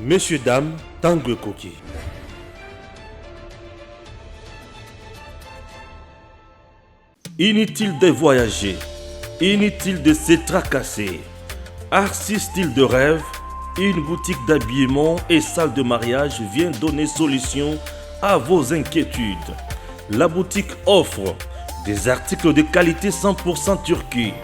Messieurs, dames, Tangue Koki. Inutile de voyager, inutile de se tracasser. Arcis Style de Rêve, une boutique d'habillement et salle de mariage vient donner solution à vos inquiétudes. La boutique offre des articles de qualité 100% Turquie.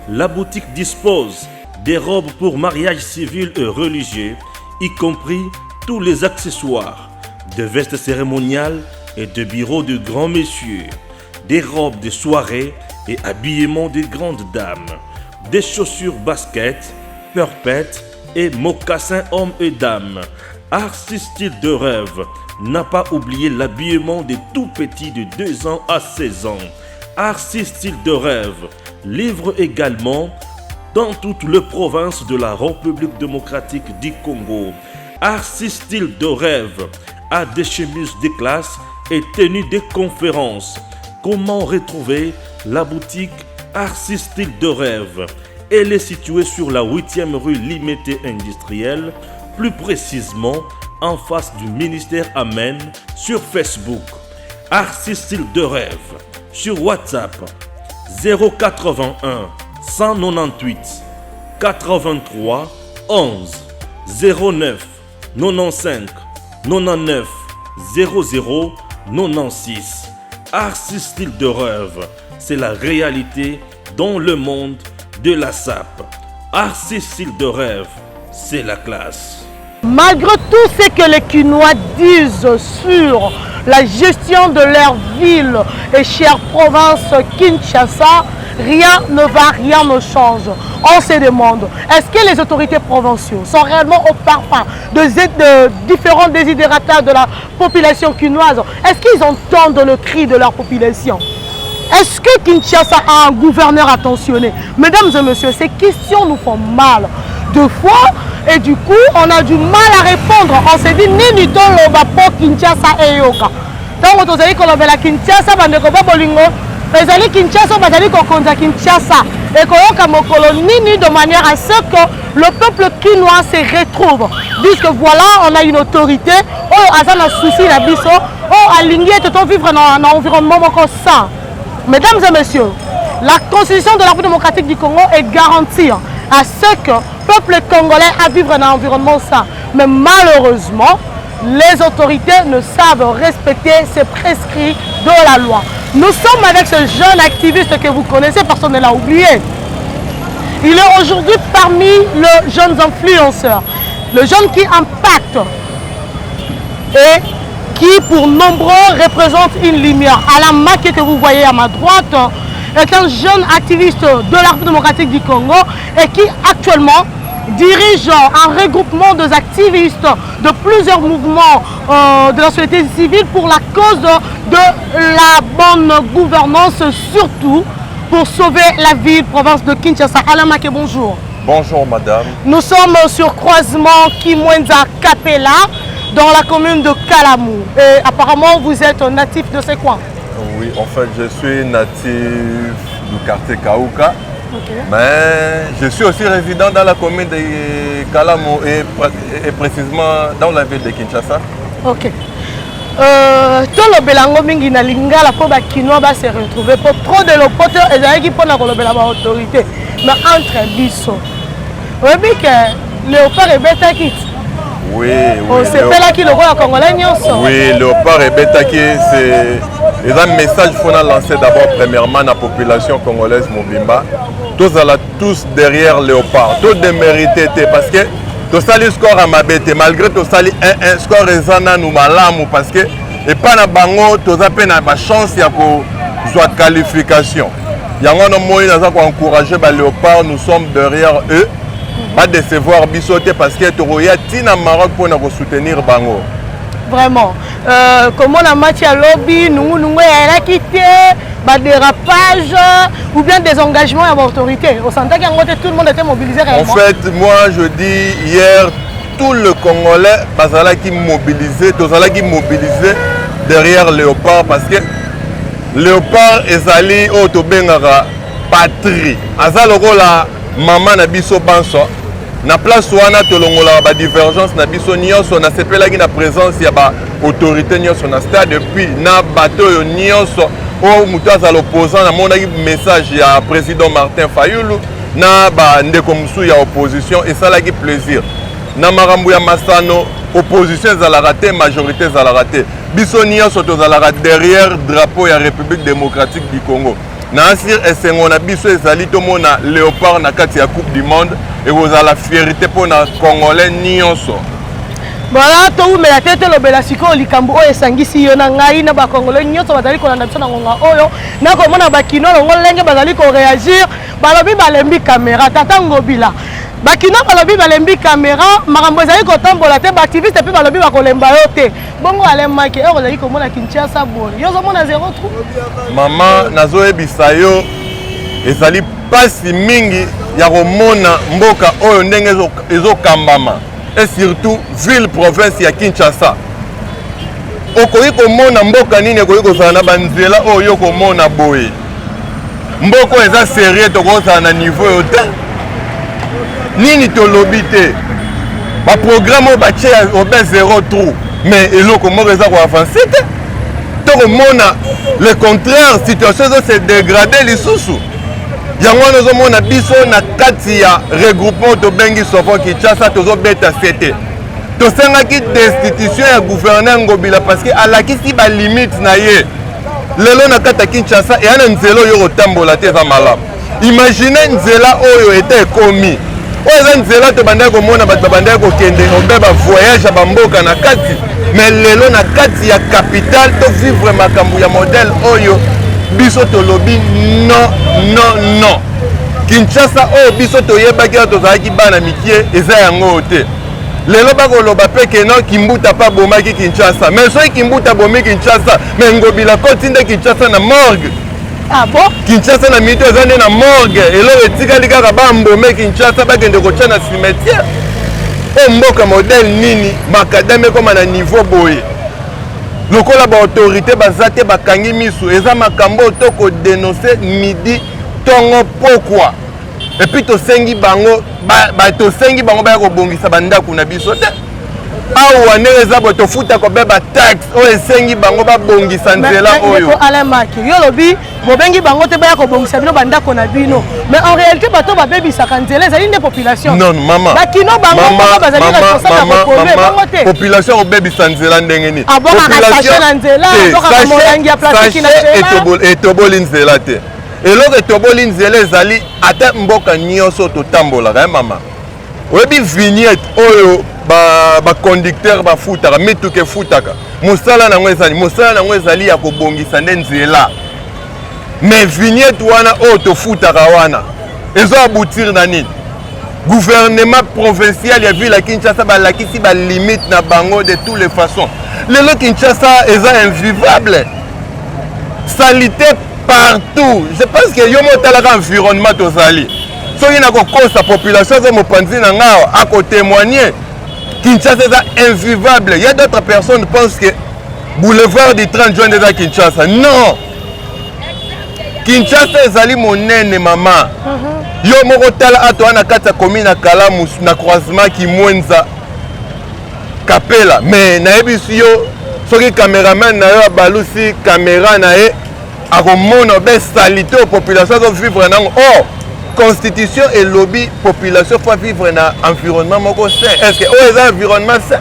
La boutique dispose des robes pour mariage civil et religieux, y compris tous les accessoires, de vestes cérémoniales et de bureaux de grands messieurs, des robes de soirée et habillement de grandes dames, des chaussures basket, purpette et mocassins hommes et dames. Arcis Style de Rêve n'a pas oublié l'habillement des tout petits de 2 ans à 16 ans. Arcis Style de Rêve livre également dans toutes les provinces de la République démocratique du Congo. Arcis Style de Rêve a des chemises de classe et tenues de conférences. Comment retrouver la boutique Arcis Style de Rêve? Elle est située sur la 8e rue Limité Industrielle, plus précisément en face du ministère Amen sur Facebook. Arcis Style de Rêve sur WhatsApp 081 198 83 11 09 95 99 00 96. Arcis Style de Rêve, c'est la réalité dans le monde de la SAP. Arcis Style de Rêve, c'est la classe. Malgré tout ce que les Kinois disent sur la gestion de leur ville et chère province Kinshasa, rien ne change. On se demande, est-ce que les autorités provinciales sont réellement au parfum de différents désidératas de la population kinoise? Est-ce qu'ils entendent le cri de leur population? Est-ce que Kinshasa a un gouverneur attentionné? Mesdames et messieurs, ces questions nous font mal. Deux fois, et du coup, on a du mal à répondre. On s'est dit, ni ton loba pour Kinshasa et Yoka. Donc, on a dit qu'on avait la Kinshasa, les alliés Kinshasa, les Kokonza Kinshasa, et qu'on ni de manière à ce que le peuple quinois se retrouve. Disent que voilà, on a une autorité, on a un souci, la biso, on a ligné, tout vivre dans un environnement comme ça. Mesdames et messieurs, la constitution de la République démocratique du Congo est garantie à ce que le peuple congolais a vivre dans un environnement sain. Mais malheureusement, les autorités ne savent respecter ces prescrits de la loi. Nous sommes avec ce jeune activiste que vous connaissez, personne ne l'a oublié. Il est aujourd'hui parmi les jeunes influenceurs, le jeune qui impacte et qui pour nombreux représente une lumière. Alain Maké que vous voyez à ma droite est un jeune activiste de la République démocratique du Congo et qui actuellement dirige un regroupement des activistes de plusieurs mouvements de la société civile pour la cause de la bonne gouvernance, surtout pour sauver la ville, province de Kinshasa. Alain Maké, bonjour. Bonjour madame. Nous sommes sur croisement Kimwenza Kapela dans la commune de Kalamou. Et apparemment vous êtes natif de ces coins. Oui, en fait je suis natif du quartier Kaouka. Okay. Mais je suis aussi résident dans la commune de Kalamou et précisément dans la ville de Kinshasa. Ok. Tout le belango mingi na lingala pour ba kinois va se retrouver pour trop de l'autorité et d'ailleurs qui pour la autorité. Mais entre biso. Oui, que Léopard et Beta Kit. Oui, oui. C'est là qui le roi congolais. Oui, Léopard et Beta Kit, c'est un message qu'il faut lancer d'abord premièrement à la population congolaise Mobimba. Tous derrière Léopard, tous démérités parce que tu sali score à Mabete, malgré tu sali 1-1 score ezana nous malamu parce que et pas na bango tu as peine la chance ya ko soit qualification. Yango no moyi naza ko encourager ba Léopard, nous sommes derrière eux. Pas décevoir bisoté parce que tu roya tina Maroc pour nous soutenir bango. Vraiment. Comment la match à lobby, nous a quitté, dérapage ou bien des engagements à l'autorité. Au centre, tout le monde était mobilisé réellement. En fait, moi je dis hier, tout le Congolais, qui mobilisé derrière Léopard parce que Léopard est allé au Tobengara patrie. Azaloko la maman na biso banso. na place wana tolongola ba divergence na biso nyonso na sepelaki na présence ya ba autorité nyonso na stade puis na bato yo nyonso o mutu aza l'opposant na monaki message ya président Martin Fayulu na ba ndeko musu ya opposition esalaki plaisir na makambo ya masano opposition ezalaka te majorité ezalaka te biso nyonso tozalaka derrière drapeau ya République démocratique du Congo na asir esengo na biso ezali tomona léopard na kati ya coupe du monde ekozala fierté mpona congolais nyonso. Voilà, toumela tete lobela siko likambo oyo esangisi yo na ngai na bakongolais nyonso bazali kolanda biso na ngonga oyo na komona bakino longo lenge bazali ko réagir balobi balembi caméra tata ngobila bakino balobi balembi caméra makambo ezali kotambola te baactiviste pe balobi bakolemba yo te bongo alemaki oyo ozali komona Kinshasa boye yo zomona 0 trou mama nazoyebisa yo ezali pasi mingi ya komona mboka oyo ndenge ezokambama et surtout ville province ya Kinshasa okoki komona mboka nini okoki kozala na banzela oyo komona boye mboko eza sérieux tokozala na niveau oyo te nini tolobi te baprogramme oyo batie obe 0 trou mais eloko moko eza koavanse te tokomona le contraire situation ezose dégrade lisusu yango wana ozomona biso na kati ya regroupement tobengi Sofo Kinshasa tozobeta sete tosengaki destitution ya gouverneur Ngobila parce que alakisi balimite na ye lelo na kati ya Kinshasa eya na nzela oyo kotambola te eza malamu imagine nzela oyo ete ekomi oyo eza nzela tobandaki komona bato babandaki kokende obe bavoyage ya bamboka na kati mais lelo na kati ya capitale tovivre makambo ya modèle oyo biso tolobi non Kinshasa oyo biso toyebaki tozalaki bana mikie eza yango te lelo bakoloba pe keno Kimbuta pa bomaki Kinshasa mais soki Kimbuta bomi Kinshasa mais Ngobila koti nde Kinshasa na morgue. Ah bon? Kinshasa na mito eza nde na morgue eloko etikali kaka bambome Kinshasa bakende kotia na cimetière oyo mboka modèle nini makadame ekoma na niveau boye lokola baautorité baza te bakangi misu eza makambo oyo tokodénonce midi ntongo pokwa epuis tosengi bango baya kobongisa bandako na biso te awa ndenge eza boye tofuta kobeba taxe oyo esengi bango babongisa nzela oyo alemaki yo lobi bobengi bango te baya kobongisa bino bandako na bino mais en réalité bato babebisaka nzela ezali nde population non mama bakino bango moko bazali responsable ya kopolue bango te population kobebisa nzela ndenge nini abokaka sachet na nzela abokaka molangi ya plastiki na nzela etoboli nzela te eloko etoboli nzela ezali ata mboka nyonso totambolaka mama oyebi vignette oyo baconducteur bafutaka mituka efutaka mosala nango ezali ya kobongisa nde nzela mais vignette wana oyo tofutaka wana ezoaboutir na nini gouvernement provincial ya ville ya Kinshasa balakisi balimite na bango de toutes les façons lelo Kinshasa eza invivable salité partout je pense que yo motalaka environnement tozali soki na kokosa population eza mopanzi na ngao akotémoigner Kinshasa eza invivable. Il y a d'autres personnes qui pensent que boulevard du 30 juin est à Kinshasa. Non. Kinshasa ezali monene mama. Yo moko tala ato ana kata commune Kalamu na croisement ki Mwenza Kapela. Mais na ebisi yo soki cameraman na yo balusi caméra na ye akomona be salité population zo vivre nango. Oh constitution et lobby population faut vivre dans environnement moko sain. Est-ce que oh environnement sain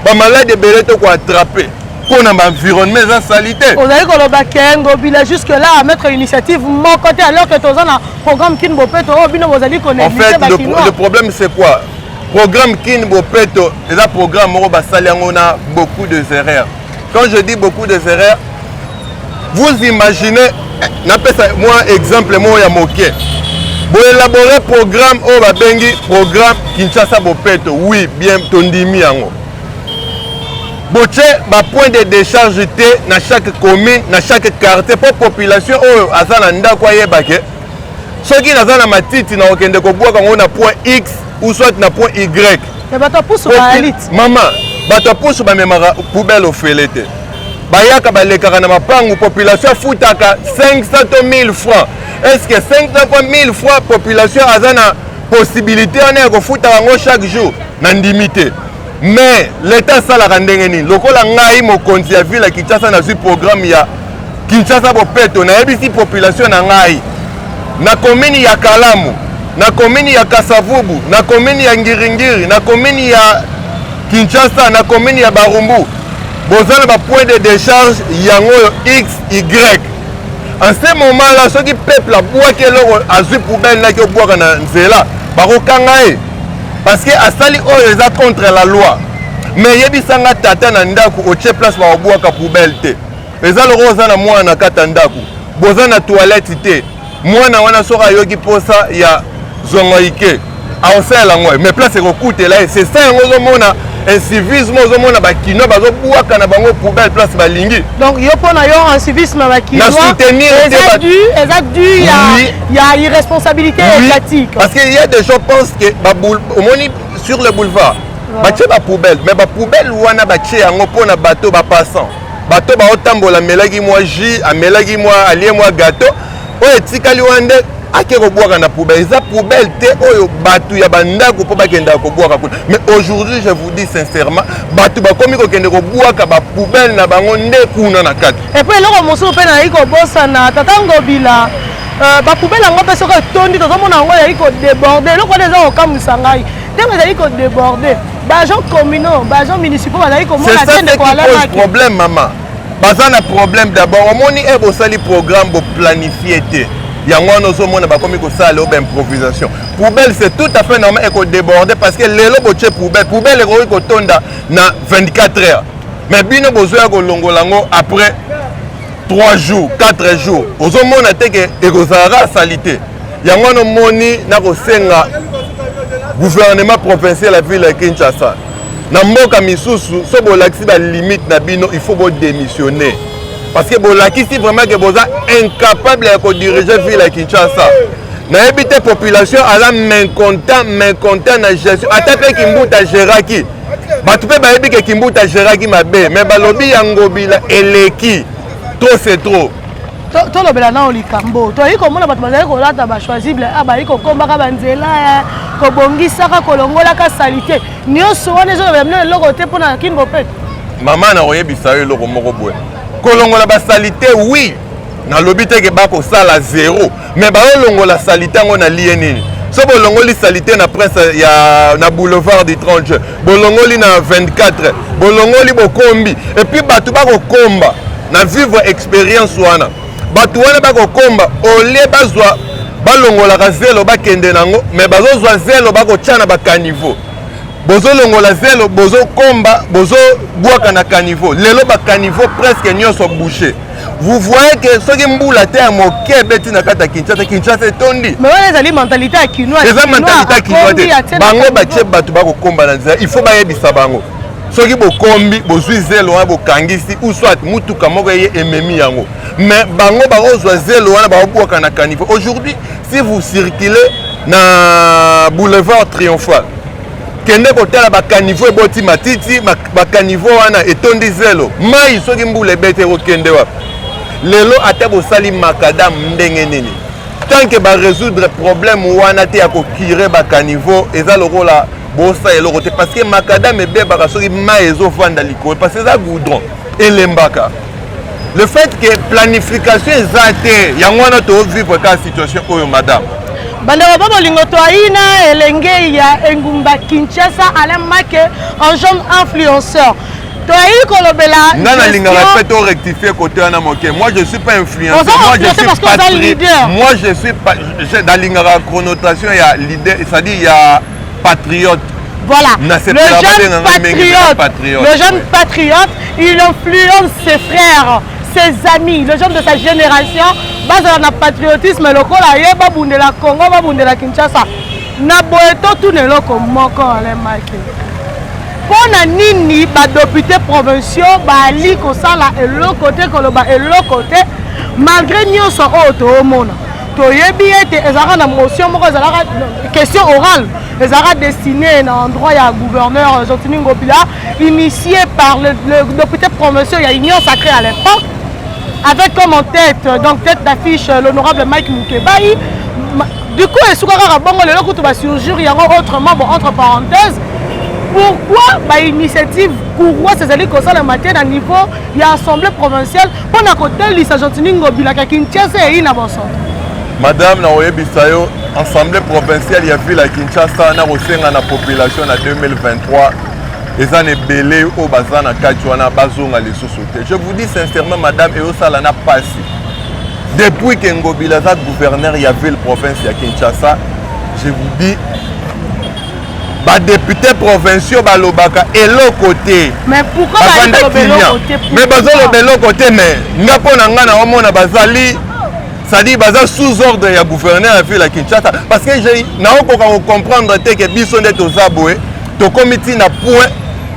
ba malade belé to ko attraper pour na environnement ça salité on a koloba kengo bila jusque là à mettre initiative mon côté alors que tous on a programme kin bopeto oh bino bozali connecter. En fait le problème c'est quoi programme kin bopeto et là programme moko ba sali on a beaucoup de erreurs. Quand je dis beaucoup de erreurs vous imaginez n'appelle moi exemple moi ya moké. Pour élaborer programme au babengi programme Kinshasa Bopeto oui bien tondimi yango boche ba point de décharge té na chaque commune na chaque quartier pour population oyo azana ndako yebake soki nazana matiti na okende ko bwaka ngona point X ou soit na point Y mais bato pousse ba elite maman bato pousse ba memara poubelle au felete bayaka balekaka na mapangu population futaka 500 000 francs. Est-ce que 500 000 francs population azana possibilité on est kofuta yango chaque jour na ndimité. Mais l'état ça la rendenge nini lokola ngai mokonzi ya ville ya Kinshasa na programme ya Kinshasa bopeto na yebisi population na ngai na commune ya Kalamu na commune ya Kasavubu na commune ya Ngiringiri na commune ya Kinshasa na commune ya Barumbu bozana ba point de décharge yango X Y. En ce moment là ceux qui peuple la bois que loko azu poubelle na ki bois na nzela bakokanga e parce que asali oyo eza contre la loi. Mais yebisanga tata na ndaku oche place ba bois ka poubelle te. Eza loko za na mwana kata ndaku bozana toilette te. Mwana wana soka yoki posa ya zongoike aosela ngoi mais place ekokute là c'est ça yango mona incivisme ozomona bakino bazobwaka na bango poubelle place balingi donc yo pona yo incivisme bakino na soutenir dû ya irresponsabilité étatique parce que il y a des gens pensent que omoni sur le boulevard batie ba poubelle mais ba poubelle wana batie yango pona bateau ba passant bateau ba otambola melaki moi jus amelaki moi alie moi gâteau oyo etikali wande akeko boire na poubelle eza poubelle te oyo batu ya bandako po bakenda ko boire kuna. Mais aujourd'hui je vous dis sincèrement batu bakomi ko kende ko boire ba poubelle na bango nde kuna na kati et puis loko mosu pe na iko bossa na tatango bila ba poubelle ngo pe soko tondi to mona ngo ya iko déborder loko déjà ko kamusa ngai tellement za iko déborder ba gens communaux ba gens municipaux ba iko mona tende ko ala na problème maman baza na problème d'abord omoni e bo sali programme bo planifier te yango ozomona bakomi kosala obe improvisation poubelle c'est tout à fait normal et ko déborder parce que lelo boche poubelle ko kotonda na 24 heures mais bino bozoya ko longolango après 3 jours 4 jours ozomona te ke ekozala salité yango no moni na kosenga gouvernement provincial la ville de Kinshasa na mboka misusu so bolakisi ba limite na bino il faut bo démissionner. Parce que bolakisi vraiment que boza incapable de diriger la ville à Kinshasa. Na habité population ala mécontent na gestion. Attaque Kimbuta Géraki. Batu pe ba yebi que Kimbuta Géraki mabe mais balobi yango bila eleki. Trop c'est trop. To lobela na olikambo. To yiko mona batu bazali ko lata ba choisible aba yiko kombaka banzela ko bongisa ka kolongola ka salité. Nyoso wana zo ba loko te pona kingo pe. Maman na oyebisa yo loko moko boye. Kolongola ba salité oui na lobité ke bako sala zéro mais ba longola salité ngo na lié nini so bolongoli salité na prince ya na boulevard du 30 juin bolongoli na 24 bolongoli bokombi et puis batu bako komba na vivre expérience wana batu wana bako komba olé bazwa balongola ka zéro bakende nango mais bazozwa zéro bako tchana ba caniveau bozo longola zelo bozo komba bozo boaka na caniveau lelo ba caniveau presque nyonso bouché. Vous voyez que ce qui mboula te a moqué beti na kata Kinshasa tondi mais on ezali mentalité ya kinois eza mentalité kinois te bango batie batu bako komba na nzela il faut bayebisa bango soki bokombi bozwi zelo wana bokangisi ou soit mutuka moko ye ememi yango mais bango bakozwa zelo wana bakoboaka na caniveau. Aujourd'hui si vous circulez na boulevard Triomphal kende kotala bakaniveau eboti matiti bakaniveau wana etondi zelo mai soki mbula ebete ekokende wapi lelo ate bosali makadam ndenge nini tant que barésoudre problème wana te ya kokire bakaniveau eza lokola bosa eloko te parce que makadam ebebaka soki mai ezovanda likolo parce que eza goudron elembaka. Le fait que planification eza te yango wana tovivre ka situation oyo madame bandeko babolingo toaina elenge ya engumba Kinshasa Alain Make en jeune influenceur toayi kolobela nana lingaka fait to rectifier côté wana moke moi je suis pas influenceur moi je suis patriote moi je suis pas dans lingaka connotation ya leader c'est-à-dire il y a patriote. Voilà, le jeune patriote, il influence ses frères, ses amis, le jeune de sa génération, base dans le patriotisme, le kola yeba bundela Congo, ba bundela Kinshasa. Na boeto tout ne loko moko ale Mike. Pona nini ba député provinciaux ba ali ko sala eloko côté koloba eloko côté malgré nyonso auto mona. To yebi ete ezara na motion moko ezara question orale ezara destinée à endroit ya gouverneur Jontini Ngobila initié par le député provincial ya Union Sacrée à l'époque avec comme en tête donc tête d'affiche l'honorable Mike Mukebai Du coup, et soukara bongo le lokutu ba surgir yango autrement bon entre parenthèses. Pourquoi ba initiative courroie ces alliés comme ça le matin à niveau il y a assemblée provinciale pour na côté lisa Jantini Ngobila ka Kinshasa et na bosso. Madame na oyebisayo assemblée provinciale il y a vu la Kinshasa na osenga na population en 2023 les années belé au bazana kachwana bazonga les sociétés. Je vous dis sincèrement madame et au sala na passé. Depuis que Ngobila est gouverneur, il y avait le province de Kinshasa. Je vous dis, les députés provinciaux de l'Obaka et l'autre côté. Mais pourquoi ils sont de l'autre côté? Mais ils sont de l'autre côté, mais nous avons c'est-à-dire qu'ils sous ordre du gouverneur de la ville de Kinshasa. Parce que je ne comprendre que les gens sont Zaboué, le comité n'a point.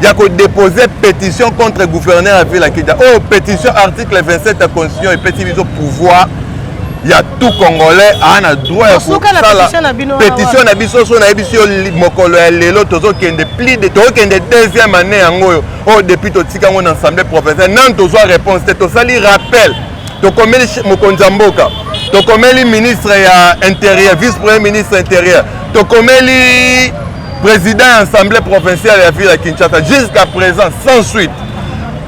Il y a déposé pétition contre le gouverneur de la ville de Kinshasa. Oh, pétition article 27 de la Constitution et petit pouvoir. Il y a tout Congolais à un droit à la pétition na biso so na biso mokolo ya lelo tozo kende plus de to kende deuxième année yango oh depuis to tika ngona assemblée provinciale nan tozo réponse to sali rappel to komeli mokonza mboka to komeli ministre ya intérieur vice premier ministre intérieur to komeli président de l'Assemblée provinciale de la ville de Kinshasa jusqu'à présent sans suite.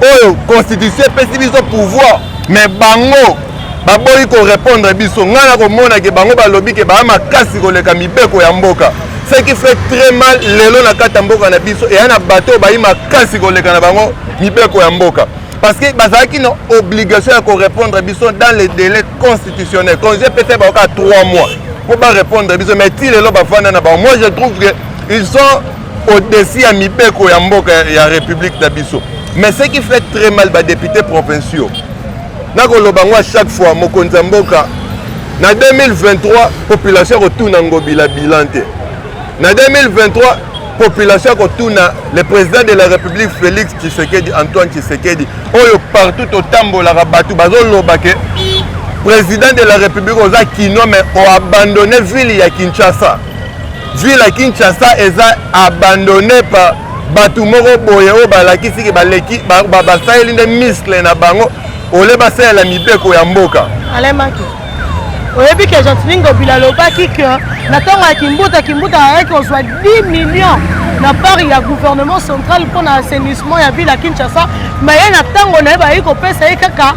Oh, constitution pesi biso pouvoir mais bango baboyi ko répondre biso ngana ko mona ke bango ba lobby ke ba makasi ko leka mibeko ya mboka. Ce qui fait très mal lelo na kata mboka na biso et na bateau ba makasi ko leka na bango mibeko ya mboka. Parce que bazaki no obligation de répondre biso dans les délais constitutionnels. Congé peut-être ba 3 mois pour pas répondre biso mais ti lelo ba fanda na ba moi je trouve que ils sont au-dessus à Mibeko et Mboka et à la République d'Abisso. Mais ce qui fait très mal les députés provinciaux, à chaque fois, Mokonza Mboka, en 2023, la population retourne en Ngobila Bilante. En 2023, la population retourne le président de la République Félix Tshisekedi, Antoine Tshisekedi. Oh, partout au Tambo, la Rabatou, Bazol Lobake, président de la République, Oza Kino, mais ont abandonné la ville de Kinshasa. Ville à Kinshasa est abandonnée par Batumoro Boyeo Balakisi qui baleki basaeli des muscles na bango ole basala la mibeko ya mboka. Alemaki. Oyebi que Jantini Ngobila lobaki que na tonga Kimbuta avec on soit 10 millions na part ya gouvernement central pour l'assainissement ya ville à Kinshasa mais na tango na ba iko pesa kaka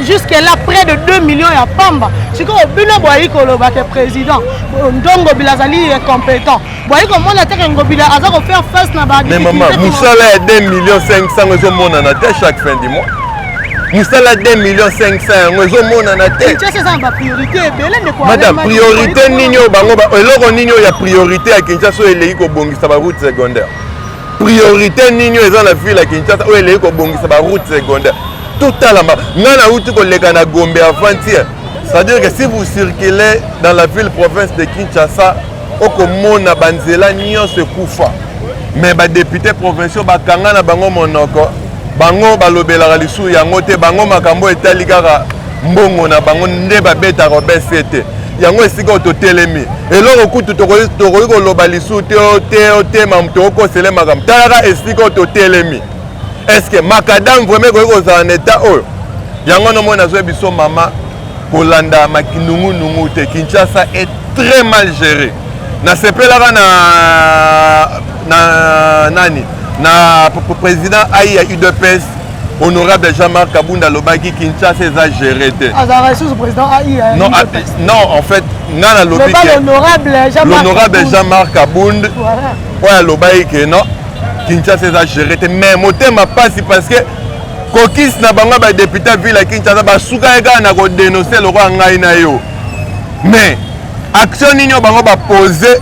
jusqu'à là près de 2 millions ya pamba. Siko bino boyi ko lobaka président Ndongo Bilazali est compétent. Boyi ko mona te Ngobila aza ko faire face na ba. Mais maman, Moussala est 2 millions 500 zo mona na te chaque fin du mois. Moussala 2 millions 500 zo mona na te. C'est ça ba priorité belé ne quoi. Madame, priorité ninyo bango ba eloko ninyo ya priorité à Kinshasa elei ko bongisa ba route secondaire. Priorité ninyo eza na ville à Kinshasa o elei ko bongisa ba route secondaire. Tout à l'heure, nana uti ko leka na Gombe avant-hier. C'est-à-dire que si vous circulez dans la ville-province de Kinshasa, okomona banzela nyonso kufa. Mais les députés provinciaux bakanga na bango monoko, bango balobelaka lisu yango te, bango makambo etali kaka mbongo na bango nde babeta Robert Sete. Yango esika ototelemi. Eloko kutu tokoyi koloba lisu te mamuto okosele makambo. Talaka esika ototelemi. Est-ce que Macadam vraiment est en état oyo? Yango no mona zo biso mama Kolanda makinungu nungu te Kinshasa est très mal géré. Na sepelaka na nani na président AI UDPS honorable Jean-Marc Kabunda lobaki Kinshasa est géré te. Azara sous président AI. Non, non en fait nana lobaki l'honorable Jean-Marc Kabunda. Voilà. Ouais lobaki non Kinshasa est géré te mais motema passe parce que kokis na bango ba député ville à Kinshasa ba suka ega na ko dénoncer le roi ngai na yo mais action nino bango ba poser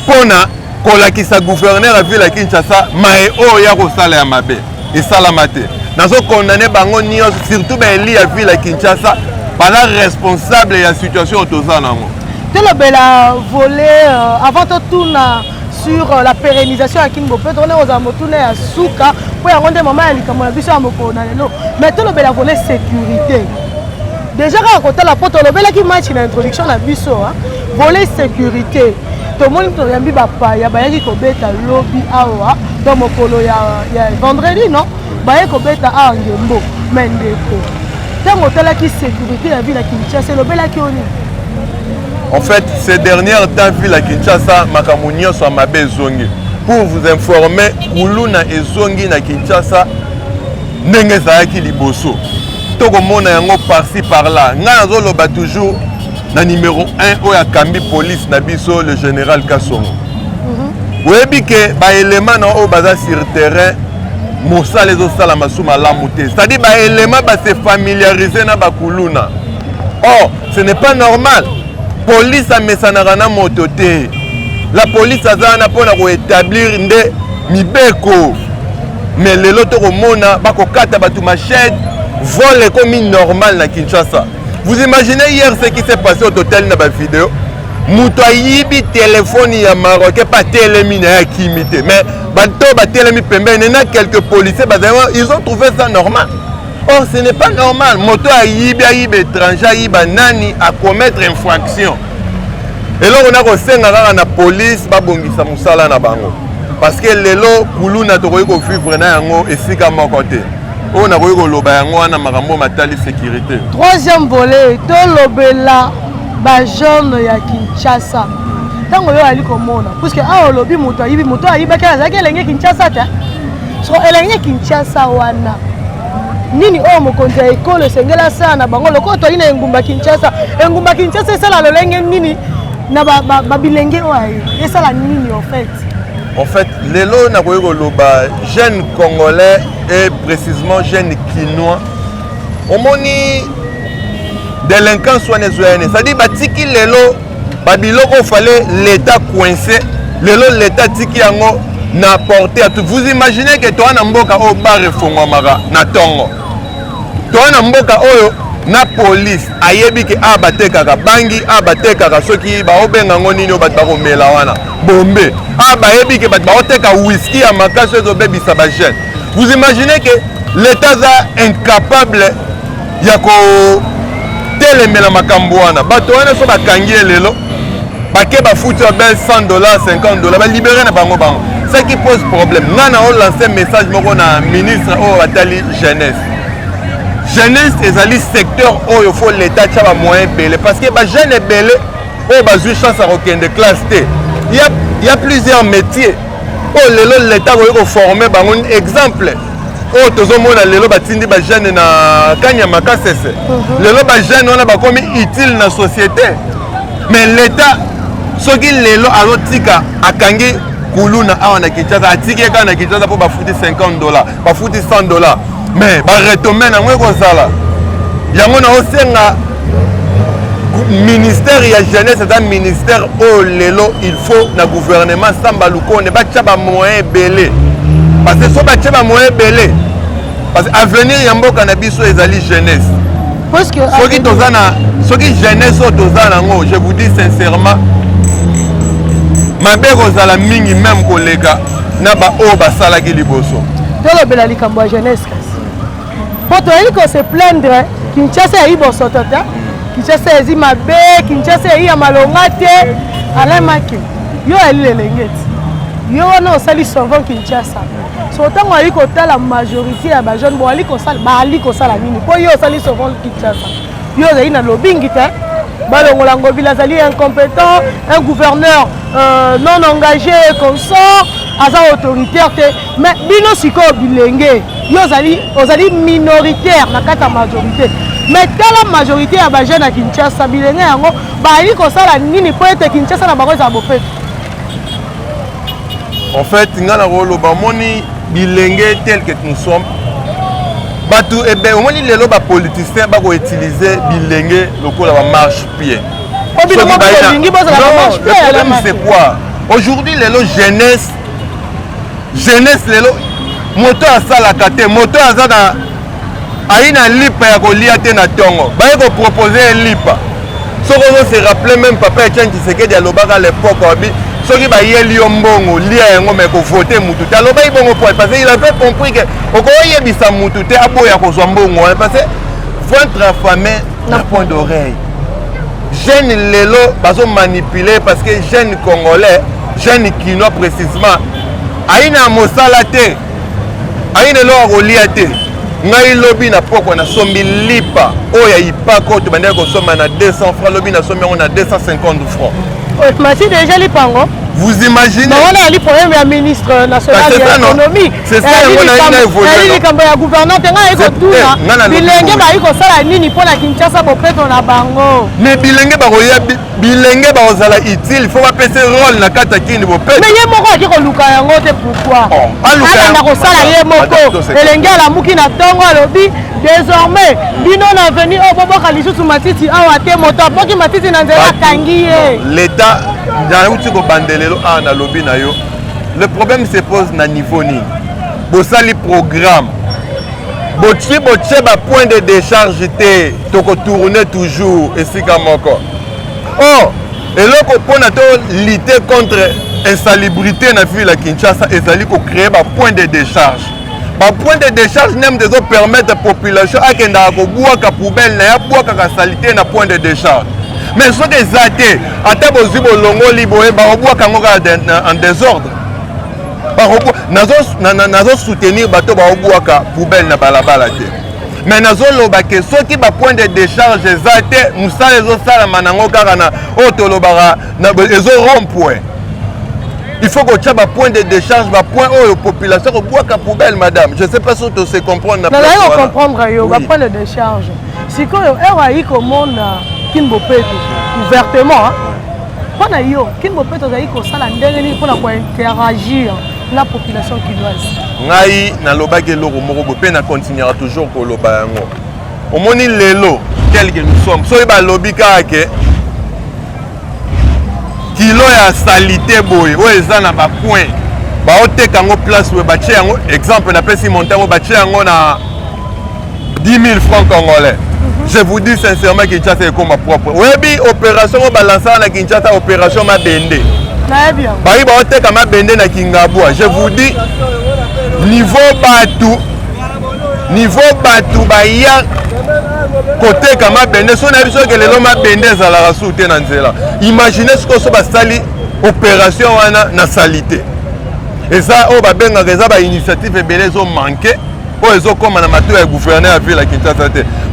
pona ko lakisa gouverneur à ville à Kinshasa mai o ya ko sala ya mabe et sala mate nazo condamner bango nio surtout ba eli à ville à Kinshasa bana responsable ya situation toza nango te le bela voler avant tout na sur la pérennisation à Kingo peut tourner aux amotoune à Souka pour y rendre maman à l'Ikamabisha à Mokonalelo mais tout le bel volet sécurité déjà quand on a la porte le bel qui match l'introduction la biso volet sécurité tout le monde a mis papa ya bayaki ko beta lobby awa dans mokolo ya vendredi non bayaki ko beta a ngembo mendeko tant on a la sécurité la ville à Kinshasa le bel qui on En fait, ces dernières temps, vu la Kinshasa, Makamunyo soit ma bezongi. Pour vous informer, Kuluna et Zongi na Kinshasa, Nengezaki Liboso. Toko mona yango par-ci par-là. Nga zoloba toujours na numéro 1 oya kambi police na biso le général Kassongo. Oyebi ke ba élément na o baza sur terrain Moussa les osala masuma lamute. C'est-à-dire ba élément ba se familiariser na ba Kuluna. Or, ce n'est pas normal. Police a mesanaka na motote. La police a zana pona ko établir nde mibeko. Mais les loto mona bako kata batu machette vol comme normal na Kinshasa. Vous imaginez hier ce qui s'est passé au total na ba vidéo. Muto yibi téléphone ya Maroc pas télémi na kimité. Mais bato ba télémi pembeni na quelques policiers ils ont trouvé ça normal. Or ce n'est pas normal. Moto yibi étranger yiba nani à commettre infraction. Et là on a resenga na police ba bongisa musala na bango. Parce que lelo kuluna tokoyi ko vivre na yango esika moko te. On a koyi ko loba yango na makambo matali sécurité. Troisième volet to lobela ba jeune ya Kinshasa. Tango yo ali komona parce que a lobi moto ayiba ka zaki elenge Kinshasa ta. So elenge Kinshasa wana. Nini o mokonzi ya école sengela sana bango lokoto ina engumba Kinshasa. Engumba Kinshasa sala lolenge nini na ba bilenge oaye. Esala nini en fait? En fait, les lots na jeunes congolais et précisément jeunes quinois, on moni délinquants soit les ONG. Ça dit batiki les lots, babiloko fallait l'État coincé, les lots l'État tiki yango na porté à tout. Vous imaginez que toi na mboka o bar refongo mara na tongo. Toi na mboka oyo na police ayebi ke abateka ka bangi abateka ka soki ba obenga ngoni no batba ko mela wana bombe abayebi ke batba oteka whisky ya makaso ezo bebisa ba jeune. Vous imaginez que l'état est incapable ya ko telemela makambo wana bato wana so bakangi lelo bake ba foutu ben $100 $50 ba libérer na bango bango. Ce qui pose problème. Nana on lance un message moko na ministre o atali jeunesse. Jeunesse ezali secteur où il faut l'état tchaba moyen belé parce que ba jeune est belé oh ba jou chance à requin de classe T. Il y a plusieurs métiers. Oh lelo l'état ko former ba un exemple. Oh tozo mona lelo ba tindi ba jeune na kanya makasese. Lelo ba jeune on a ba komi utile na société. Mais l'état soki lelo azotika akangi kuluna awana Kinshasa atiki kana Kinshasa pour ba fouti $50 ba fouti $100. Mais ba retomber na ngwe sala yango na osenga ministère ya jeunesse c'est un ministère au lelo il faut na gouvernement samba lukonde ba tchaba moyen belé parce que so ba tchaba moyen belé parce que avenir ya mboka na biso ezali jeunesse parce que soki tozana soki jeunesse o tozana ngo je vous dis sincèrement mabe kozala mingi même kolega na ba o basala ki liboso tolo bela likambo jeunesse. Poto il se plaindre Kinshasa yi bosotota Kinshasa ezi mabe Kinshasa yi amalongate alamaki yo ali lelengeti yo na osali souvent Kinshasa so tango ali kotala majorité ya ba jeune bo ali kosala nini po yo osali souvent Kinshasa yo zali na lobingi te balongola ngobila zali incompétent un gouverneur non engagé consort aza autoritaire te mais bino siko bilenge yo ozali minoritaire na kata majorité mais tala majorité ya ba jeune à Kinshasa bilenge yango bali kosala nini po ete Kinshasa na bango za bopete. En fait ngana rolo ba moni bilenge tel que nous sommes batu ebe omoni lelo ba politicien ba ko utiliser bilenge lokola ba marche pied. Le problème c'est quoi? Aujourd'hui lelo jeunesse lelo moto asalaka te moto aza na aina lipa ya kolia te na tongo baye ko proposer lipa soko on se rappeler même papa Etienne Tshisekedi alobaka à l'époque obi soki ba yeli yo mbongo lia yango mais ko voter mutu te aloba ibongo point parce qu'il avait compris que oko yebisa mutu te aboya ko zwa mbongo parce que ventre affamé na point d'oreille jeune lelo bazo manipuler parce que jeune congolais jeune quinois précisément aina mosala te aina lo akolia te ngai lobi na poko na sombi lipa oya ipako to bandeko soma na 200 francs lobi na sombi on a 250 francs. Mati déjà lipango. Vous imaginez? Mais on a le problème du ministre national de l'économie. C'est ça, on a une évolution. Il y a un gouverneur qui a dit bilenge ba iko sala nini pour la Kinshasa bopeto na bango. Mais bilenge ba ozala utile, il faut pas passer rôle na kata kini bopeto. Mais ye moko aki ko luka yango te pourquoi? Ala na ko sala ye moko. Elenge ala muki na tongo alobi désormais bino na venu au bobo kalisusu matiti awa te moto apoki matiti na nzela kangi ye. L'état le problème se pose na niveau ni. Bosali programme. Bochi ba point de décharge te toko tourner toujours et si moko. Oh, et là pour na to lutter contre insalubrité na ville à Kinshasa et zali ko créer ba point de décharge. Ba point de décharge nem de permettre population à kenda ko buaka poubelle na ya buaka ka salité na point de décharge. Mais ce des athées, à Tabozibo Longo Liboé, Baroboua Kangoka en désordre. Nazo soutenir Bato Baroboua poubelle na balabala. Mais nazo lobake, ceux qui ba point de décharge, les athées, Moussa les autres salles, Manango Karana, Otolobara, les autres ronds-points. Il faut que tu aies un point de décharge, un point où la population boit la poubelle, madame. Je ne sais pas si tu sais comprendre. Non, on comprendre, un point de décharge. Si quand on y commande Kinbopeto ouvertement, quand on Kinbopeto ça la dernière pour interagir la population kinoise. Ngai na loba ke loko moko bope na continuera toujours ko loba yango. Omoni lelo tel que nous sommes. So ba lobi ka ke kilo ya salité boy o eza na ba point ba oteka ngo place we ba tie yango exemple na pesi montango ba tie yango na 10 000 francs congolais. Je vous dis sincèrement que Kinshasa est comme ma propre. Oui, opération balançant na Kinshasa, opération ma bende. Bien. Baï ba oteka ma bende na Kingabwa. Je vous dis niveau batou ba ya côté kama bende so na biso que lelo ma bende za la rasouté na nzela. Imaginez ce que so ba sali opération wana na salité. Et ça o ba benga reza ba initiative ebele zo manquer. Oh, ils ont comme un gouverneur à ville à Kinshasa.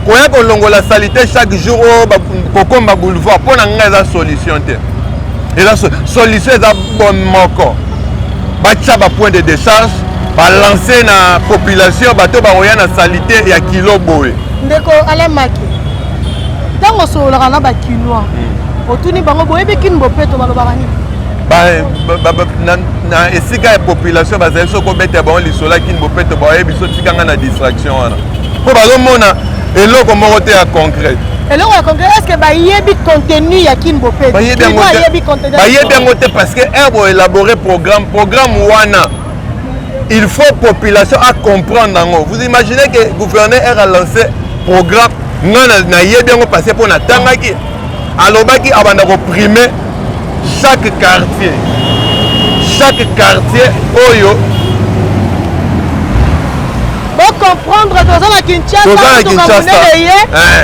Quand on a la salité chaque jour, on a un boulevard pour une solution. Et la solution est un bon moko. Bacha ba point de décharge, balancer na population, bato ba roya na salité et à kilo boé. Ndeko ala maki. Tango so la na ba kinoa. Otuni bango boé be kin bopeto ba lobani. Na esika ya population bazali soko bete ba lisola kin bopeto ba yebiso tikanga na distraction wana. Po bazomona eloko moko te ya concret. Eloko ya concret est-ce que ba yebi contenu ya kin bopeto? Ba yebi contenu. Ba yebi ngote parce que erbo élaborer programme wana. Il faut population à comprendre ngo. Vous imaginez que gouverneur a lancé programme na yebi ngo passer pour na tangaki. Alobaki abanda ko primer chaque quartier oyo bon comprendre dans la Kinshasa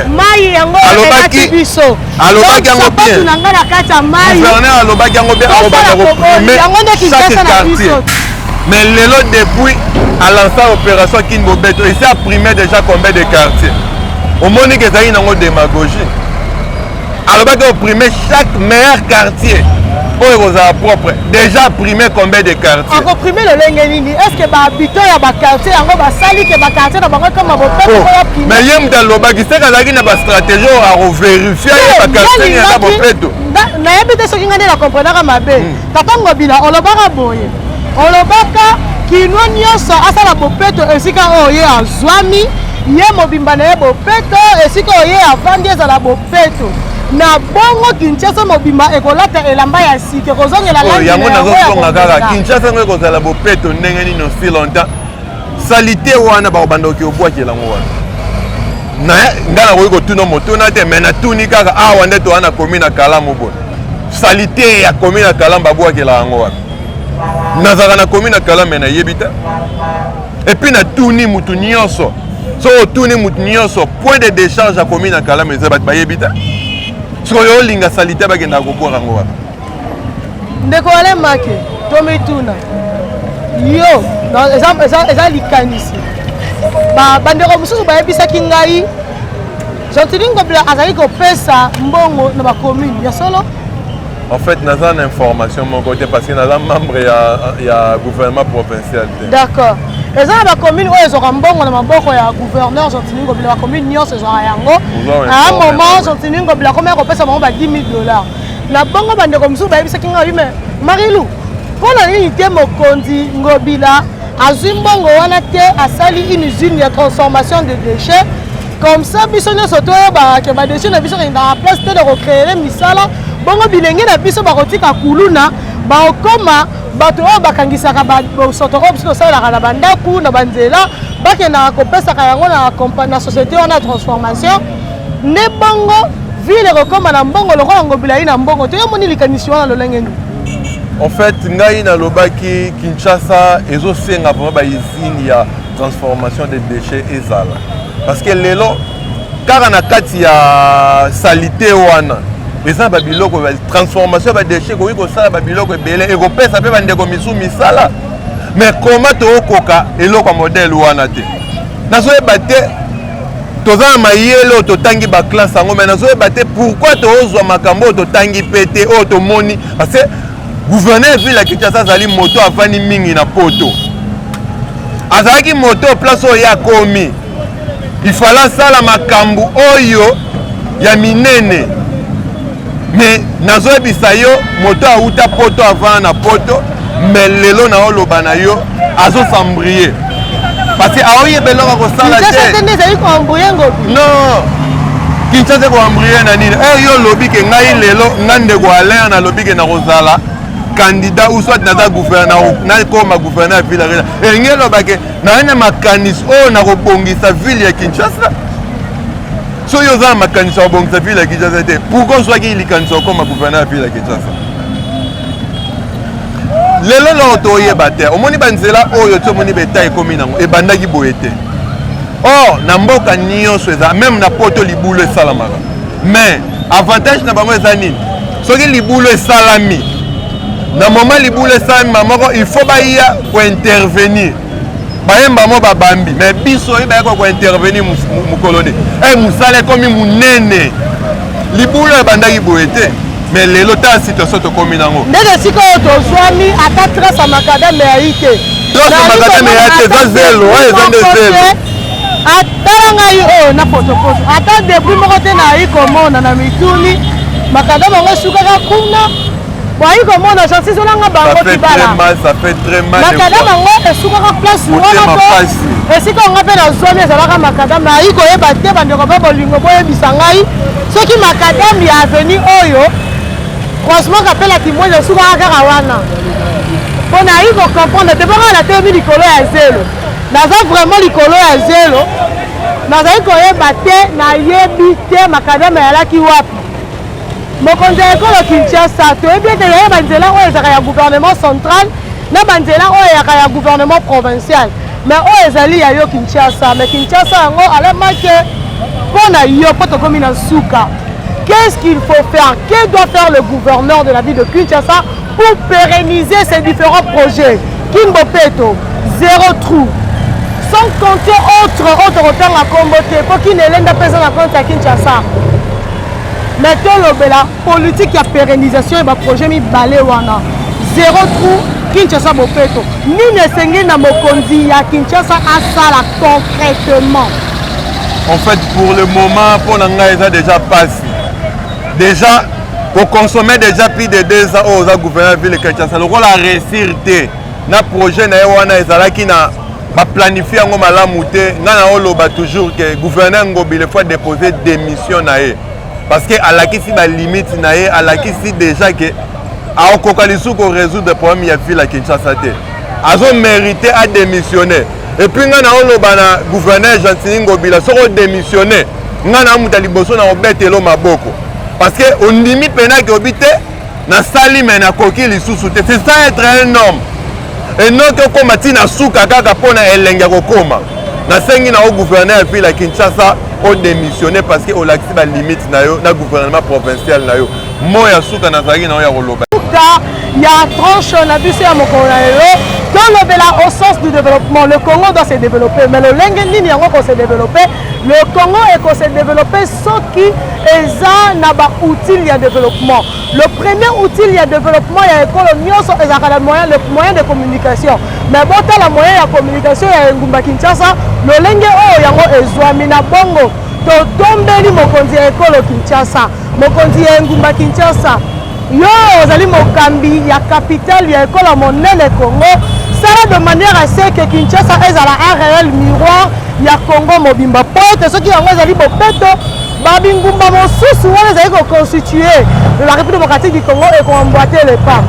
mai yango alobaki yango bien gouverneur alobaki yango bien chaque quartier mais lelo depuis à lancer opération Kinbobeto il s'est primé déjà combien de quartiers au moni que ça y nango démagogie alobaki opprimer chaque meilleur quartier. Propre. Déjà primé combien de quartiers? Encore primé le Lengenini. Est-ce que les habitants de quartier, les quartiers comme mais il y a dans le bas qui sait qu'il y a une stratégie à vérifier les quartiers. Na habité ce qui ngani la comprendre mabe. Tata ngobila olobaka boye. Olobaka kinwa nyoso asala bopeto esika oye azwami ye mobimba na ye bopeto esika oye avandi ezala bopeto. Na bongo Kinshasa mobimba ekolata elamba ya sike kozongela la yango nazosonga kaka Kinshasa ngo kozala bopeto ndenge nini aussi longtemps salité wana ba bandoki obwakela ngo wana na ngala ko tuna moto na te mena tuni kaka awa ndeto wana komina kalamu bo salité ya komina kalamba bwakela ngo wana nazaka na komina kalamu na yebita et puis na tuni mutu nyonso so tuni mutu nyonso point de décharge à komina kalamu za ba yebita. Si on a une salité, on a une salité. Ndeko ale make, tomi tuna. Yo, dans exemple, ça likanisi. bandeko mosusu bayebisaki ngai Gentili Ngobila azali kopesa mbongo na ba commune ya solo. En fait, nous avons une information de mon côté parce que nous sommes membres du gouvernement provincial. D'accord. Et ça, la commune où ils auront bon, on a un gouverneur, Gentili Ngobila, la commune Nyon, c'est genre Yango. À un moment, Gentili Ngobila, combien on paie ça, on va 10 000 $. La banque bande comme ça, c'est qui a eu mais Marilou. Pour la unité Mokondi Ngobila, à Zimbongo, on a été à Sali une usine de transformation de déchets. Comme ça, biso ne soto ba ke ba déchets na biso dans la place de recréer misala. Bongo bilenge na biso ba kotika kuluna ba okoma bato oyo bakangisaka basoto oyo biso tosalelaka na bandaku na banzela bakendaka kopesaka yango na société wana ya transformation nde bongo ville ekokoma na mbongo lokola Ngobila ye na mbongo toyomoni likanisi wana lolenge nini. En fait, ngai nalobaki Kinshasa ezosenga vraiment ba usine ya transformation des déchets ezala parce que lelo kaka na kati ya salité wana eza ba biloko ba transformation ba déchets ko iko sala ba biloko ebele e ko pesa pe bandeko misu misala mais comment to okoka eloko modèle wana te nazo ebate toza mayelo to tangi ba classe ngo mais nazo ebate pourquoi to ozwa makambo to tangi pété o to moni parce que gouverneur ville ya Kinshasa zali moto afani mingi na poto azaki moto place oyo ya komi il fallait sala makambo oyo ya minene mais nazo ebisa yo moto auta poto avant na poto mais lelo na oloba na yo azo s'embrier parce que aoye beloko ko sala te non Kinshasa ko embrier na nini yo lobi ke ngai lelo ngande ko alain na lobi ke na kozala candidat ou soit na gouverneur na koma gouverneur ville et ngelo bake na ene makanis o na ko bongisa ville ya Kinshasa so yo za makanis o bongisa ville ya Kinshasa te pourquoi soit ki likanisa koma gouverneur ville ya Kinshasa lelo lo to yebate omoni banzela oyo to moni beta ekomi nango e bandaki boyete oh na mboka nyonso eza même na poto libulo esalamaka mais avantage na bango eza nini soki libulo esalami na moment liboule ça mamoko il faut baia ko intervenir bayemba mo babambi mais biso iba ko intervenir mukolone musale komi munene liboule bandaki boete mais lelo ta situation to komi nango ndenge siko to zwami ata trace makadame ya ike trace makadame ya ite za zelo eza de zelo ata ngai na photo ata début moko te na iko mona na mituni makadame ngo sukaka kuna. Oui, comment on a chanté sur la ça fait très mal. Macadam, on est sur la place. Et si on appelle la zone, ça va macadam. Il faut battre dans le robot lingo boy bisangai. Ce qui macadam y a venu oyo. Franchement, rappelle la timoine de sur la karawana. On arrive à comprendre. D'abord, on a terminé l'école à zéro. Nous vraiment l'école à zéro. Nous avons battu, na yebite macadam et la kiwapi. Mokonzi ekolo Kinshasa to ebete ya banzela oyo ezaka ya gouvernement central na banzela oyo ya gouvernement provincial mais oyo ezali ya yo Kinshasa mais Kinshasa yango alemaki pona yo poto komi na suka. Qu'est-ce qu'il faut faire? Que doit faire le gouverneur de la ville de Kinshasa pour pérenniser ces différents projets? Kimbo Peto, zéro trou. Sans compter autre retard à comboter pour qu'il ne l'ait pas à compte à Kinshasa. Mais la politique de pérennisation et le projet mi balé wana zéro trou Kinshasa Bopeto ni ne sengi na mokonzi ya Kinshasa asala concrètement. En fait pour le moment pour l'anga ça déjà passé déjà pour consommer déjà plus de 2 ans aux gouverneurs ville Kinshasa le rôle à réussir na projet na wana ezala ki na ba planifier ngo malamu te ngana oloba toujours que gouverneur Ngobila faut déposer démission na ye. Parce que à la question la limite naé à la question déjà que à okokalisu ko résoudre des problèmes ya ville à Kinshasa té azo mérité à démissionner et puis ngana oloba na gouverneur Gentili Ngobila soko démissionner ngana muta liboso na obetelo maboko parce que on ndimi pena ke obité na sali mais na koki lisusu té c'est ça être un homme et non que comme tina suka kaka pona elenga kokoma na sengi na au gouverneur ville à Kinshasa au démissionner parce que au laxi ba limite na yo na gouvernement provincial na yo moya suka na zaki na ya koloba ya tranche na biso ya mokolo na yo au sens du développement, le Congo doit se développer, mais le Lengen yango ko se développer, le Congo est se développer ce qui est un outil de développement. Le premier outil de développement est le moyen de communication. Mais bon, le moyen de communication est Ngumba Kinshasa, le Lengen yango ezwami na bongo. To tombeli mokonzi ya ekolo Kinshasa, mokonzi ya Ngumba Kinshasa. Yo ozali mokambi ya capitale ya ekolo monene Congo. Ça de manière à ce que Kinshasa est un réel miroir ya Congo mobimba. Pote ceux qui ont ezali bopeto babingumba mosusu wana ezali ko constituer la République démocratique du Congo et ko emboîter les pas.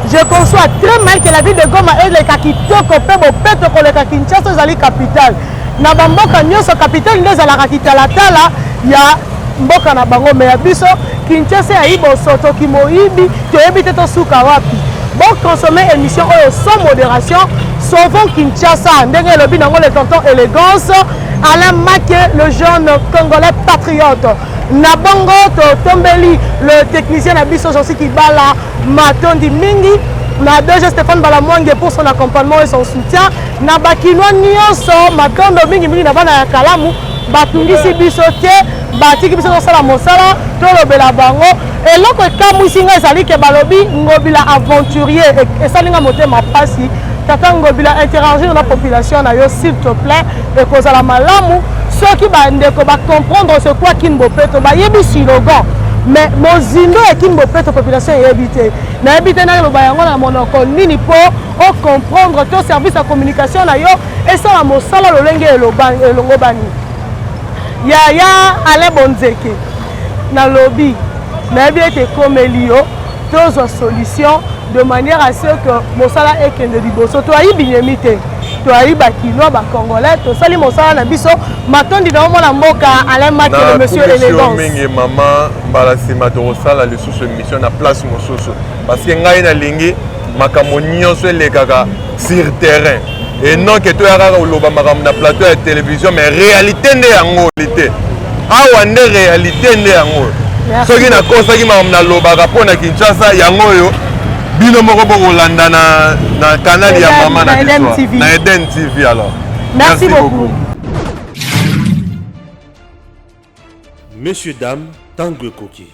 Je conçois très mal que la ville de Goma est le kakitoko pe bopeto ko le Kinshasa ezali capitale. Na bamboka nyonso capitale nde ezalaka kitalatala ya mboka na bango me ya biso Kinshasa ya ibo soto kimoyibi toyebi te tosuka wapi. Bon consommer émission sans modération, sauvons Kinshasa, ndenge lobi nango le tonton élégance, Alain Maké, le jeune congolais patriote. Nabongo Tombeli, le technicien Nabiso Josi Kibala, Matondi Mingi, na DG Stéphane Balamwange pour son accompagnement et son soutien. Nabakinoa Nyonso, Matondo Mingi Mingi Nabana ya Kalamu, Batungisi Bisote, Batiki Biso Sala Mosala, Tolobela Bango. Et loko kamusinga ezali ke balobi ngobila aventurier et salinga motema pasi tata ngobila interagir na population na yo s'il te plaît et kozala malamu ceux qui bandeko ba comprendre ce quoi Kinbopeto ba yebi slogan mais mozindo et Kinbopeto population yebite na yebite na lo ba yango na monoko nini po o comprendre to service de communication na yo et ça la mosala lolenge elongo bani ya ale bonzeke na lobby mais bien que comme Elio, deux solutions de manière à ce que Mosala est qu'un de liboso. Toi, il binyemite. Toi, il bakino, ba congolais. Toi, sali Mosala na biso. Maintenant, dis donc la mboka Alain Maké le monsieur élégance. Mingi maman, balasi matosala les sous émission na place mososo. Parce que ngai na lingi makamonio se le kaka sur terrain. Et non que toi ara loba makam na plateau de télévision mais réalité ne yango lité. Awa ne réalité ne yango. Soki na kosaki na lobaka pona Kinshasa yango yo bino moko bokolanda na canal ya mama na Eden TV alors. Merci beaucoup. Messieurs dames, Tanguy Koki.